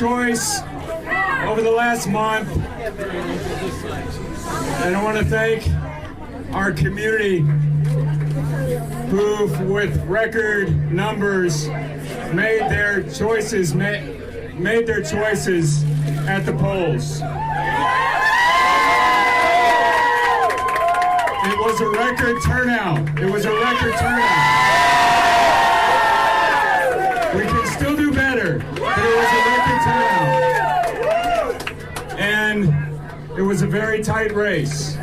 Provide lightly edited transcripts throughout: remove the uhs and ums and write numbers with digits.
choice over the last month, and I want to thank our community who, with record numbers, made their choices at the polls. It was a record turnout. We can still do better, but it was a record turnout. And it was a very tight race.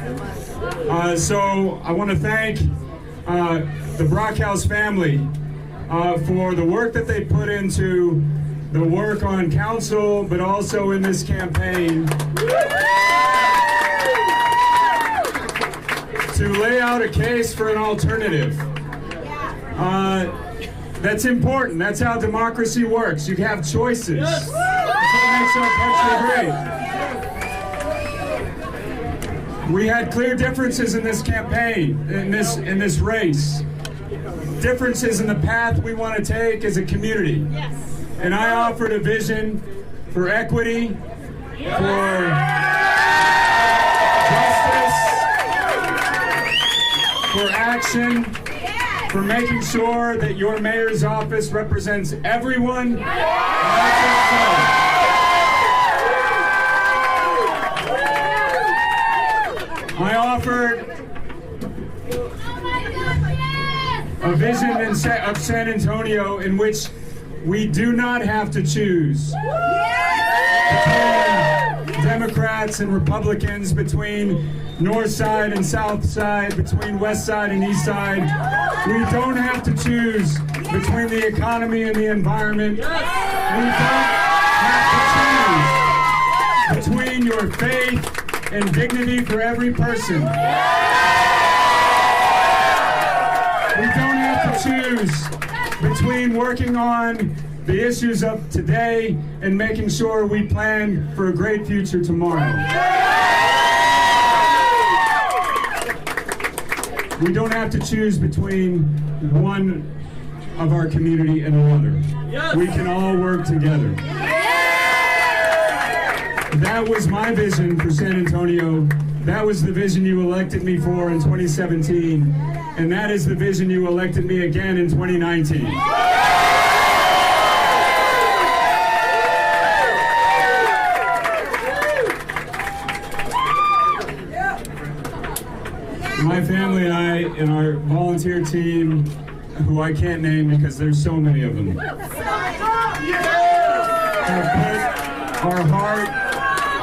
So I want to thank the Brockhouse family for the work that they put into the work on council, but also in this campaign to lay out a case for an alternative. That's important. That's how democracy works. You have choices. That's what makes our country great. We had clear differences in this campaign, in this race. Differences in the path we want to take as a community. And I offered a vision for equity, for justice, for action, for making sure that your mayor's office represents everyone. I offered a vision of San Antonio in which we do not have to choose between Democrats and Republicans, between North Side and South Side, between West Side and East Side. We don't have to choose between the economy and the environment. We don't have to choose between your faith and dignity for every person. We don't have to choose between working on the issues of today and making sure we plan for a great future tomorrow. We don't have to choose between one of our community and another. We can all work together. That was my vision for San Antonio. That was the vision you elected me for in 2017. And that is the vision you elected me again in 2019. My family and I and our volunteer team, who I can't name because there's so many of them, have put our heart,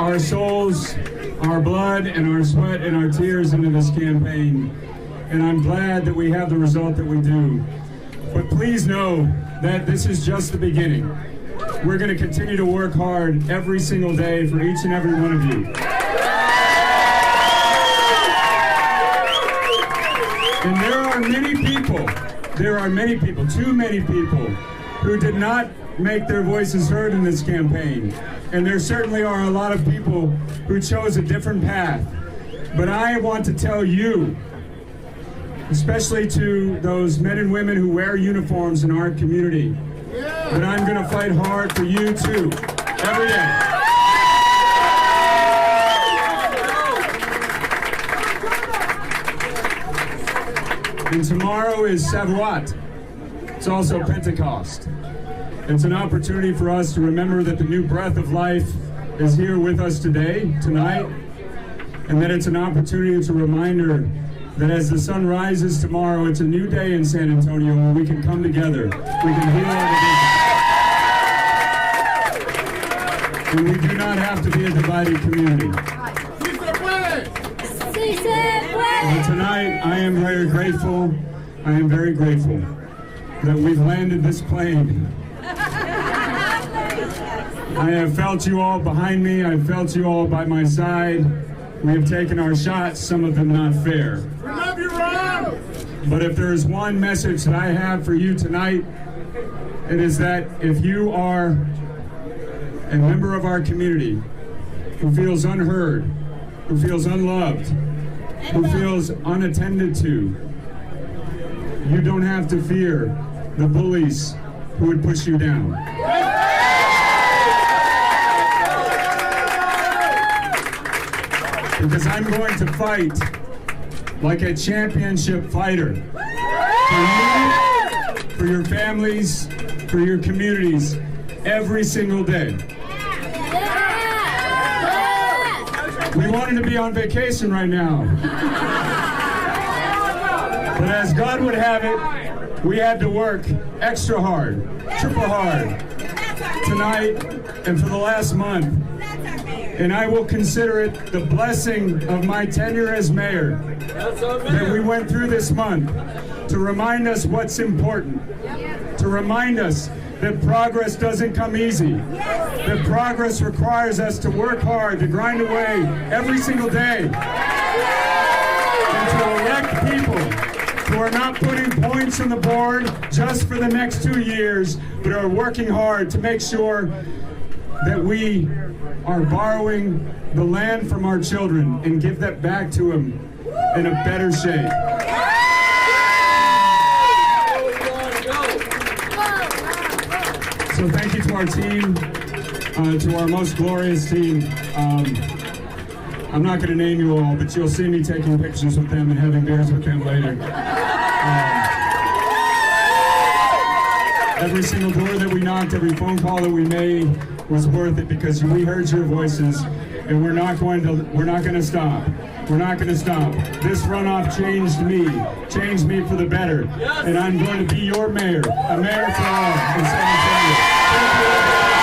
our souls, our blood, and our sweat and our tears into this campaign. And I'm glad that we have the result that we do. But please know that this is just the beginning. We're going to continue to work hard every single day for each and every one of you. And there are many people, too many people, who did not make their voices heard in this campaign. And there certainly are a lot of people who chose a different path. But I want to tell you, especially to those men and women who wear uniforms in our community, that I'm going to fight hard for you too, every day. And tomorrow is Shavuot. It's also Pentecost. It's an opportunity for us to remember that the new breath of life is here with us today, tonight, and that it's an opportunity, it's a reminder that as the sun rises tomorrow, it's a new day in San Antonio where we can come together, we can heal our divisions. And we do not have to be a divided community. And tonight, I am very grateful that we've landed this plane. I have felt you all behind me. I've felt you all by my side. We have taken our shots, some of them not fair. We love you, Ron! But if there is one message that I have for you tonight, it is that if you are a member of our community who feels unheard, who feels unloved, who feels unattended to, you don't have to fear the bullies who would push you down. because I'm going to fight like a championship fighter for you, for your families, for your communities, every single day. We wanted to be on vacation right now. But as God would have it, we had to work extra hard, triple hard, tonight and for the last month. And I will consider it the blessing of my tenure as mayor that we went through this month to remind us what's important, to remind us that progress doesn't come easy, that progress requires us to work hard, to grind away every single day, and to elect people who are not putting points on the board just for the next 2 years, but are working hard to make sure that we are borrowing the land from our children and give that back to them in a better shape. So thank you to our team, to our most glorious team. I'm not going to name you all, but you'll see me taking pictures with them and having beers with them later. Every single door that we knocked, every phone call that we made was worth it because we heard your voices, and we're not going to stop. We're not going to stop. This runoff changed me for the better, and I'm going to be your mayor, a mayor for all in San Antonio. Thank you.